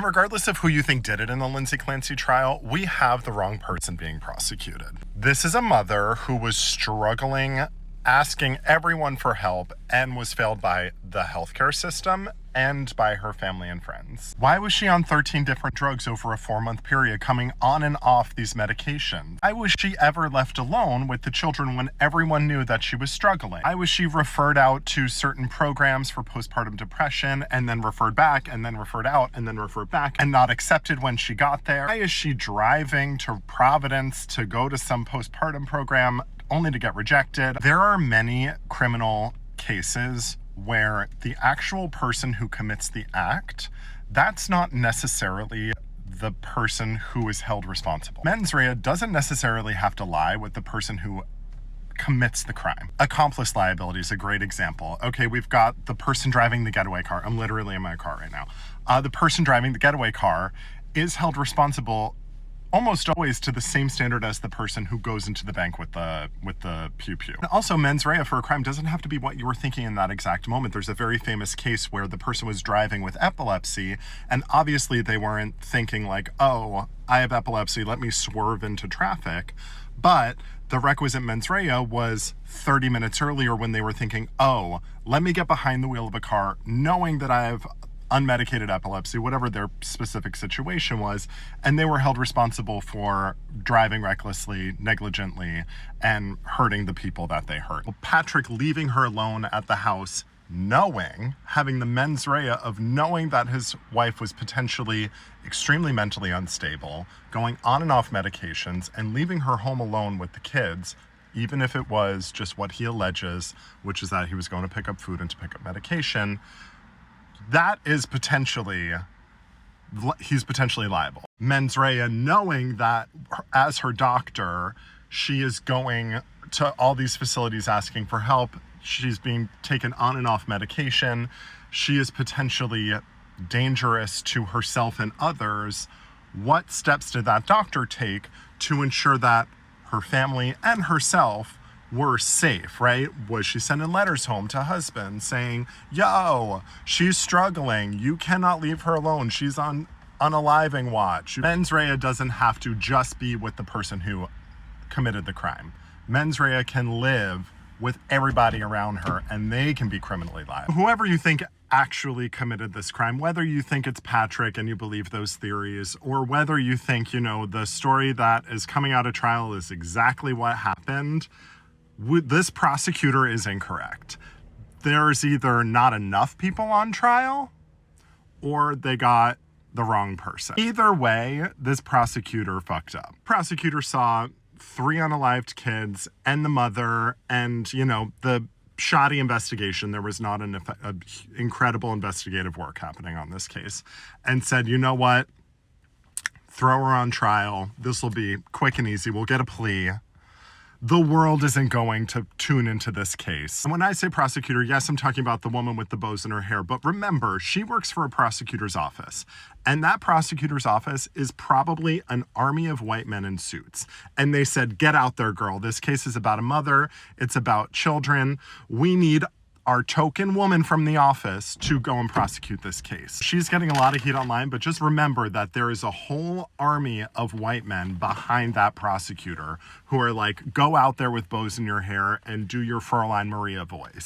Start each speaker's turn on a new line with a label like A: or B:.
A: And regardless of who you think did it in the Lindsay Clancy trial, we have the wrong person being prosecuted. This is a mother who was struggling, asking everyone for help, and was failed by the healthcare system and by her family and friends. Why was she on 13 different drugs over a 4-month period, coming on and off these medications? Why was she ever left alone with the children when everyone knew that she was struggling? Why was she referred out to certain programs for postpartum depression and then referred back and then referred out and then referred back and not accepted when she got there? Why is she driving to Providence to go to some postpartum program only to get rejected? There are many criminal cases where the actual person who commits the act, that's not necessarily the person who is held responsible. Mens rea doesn't necessarily have to lie with the person who commits the crime. Accomplice liability is a great example. Okay, we've got the person driving the getaway car. I'm literally in my car right now. The person driving the getaway car is held responsible almost always to the same standard as the person who goes into the bank with the pew-pew. And also, mens rea for a crime doesn't have to be what you were thinking in that exact moment. There's a very famous case where the person was driving with epilepsy, and obviously they weren't thinking like, oh, I have epilepsy, let me swerve into traffic. But the requisite mens rea was 30 minutes earlier when they were thinking, oh, let me get behind the wheel of a car knowing that I have unmedicated epilepsy, whatever their specific situation was, and they were held responsible for driving recklessly, negligently, and hurting the people that they hurt. Well, Patrick leaving her alone at the house, having the mens rea of knowing that his wife was potentially extremely mentally unstable, going on and off medications, and leaving her home alone with the kids, even if it was just what he alleges, which is that he was going to pick up food and to pick up medication, that is he's potentially liable. Mens rea knowing that as her doctor, she is going to all these facilities asking for help. She's being taken on and off medication. She is potentially dangerous to herself and others. What steps did that doctor take to ensure that her family and herself were safe, right? Was she sending letters home to husband saying, yo, she's struggling, you cannot leave her alone, she's on unaliving watch? Mens rea doesn't have to just be with the person who committed the crime. Mens rea can live with everybody around her, and they can be criminally liable. Whoever you think actually committed this crime, whether you think it's Patrick and you believe those theories, or whether you think, the story that is coming out of trial is exactly what happened, this prosecutor is incorrect. There's either not enough people on trial or they got the wrong person. Either way, this prosecutor fucked up. Prosecutor saw 3 unalived kids and the mother and, the shoddy investigation. There was not an incredible investigative work happening on this case, and said, you know what? Throw her on trial. This will be quick and easy. We'll get a plea. The world isn't going to tune into this case. And when I say prosecutor, yes, I'm talking about the woman with the bows in her hair, but remember, she works for a prosecutor's office. And that prosecutor's office is probably an army of white men in suits. And they said, get out there, girl. This case is about a mother. It's about children. We need our token woman from the office to go and prosecute this case. She's getting a lot of heat online, but just remember that there is a whole army of white men behind that prosecutor who are like, go out there with bows in your hair and do your Fräulein Maria voice.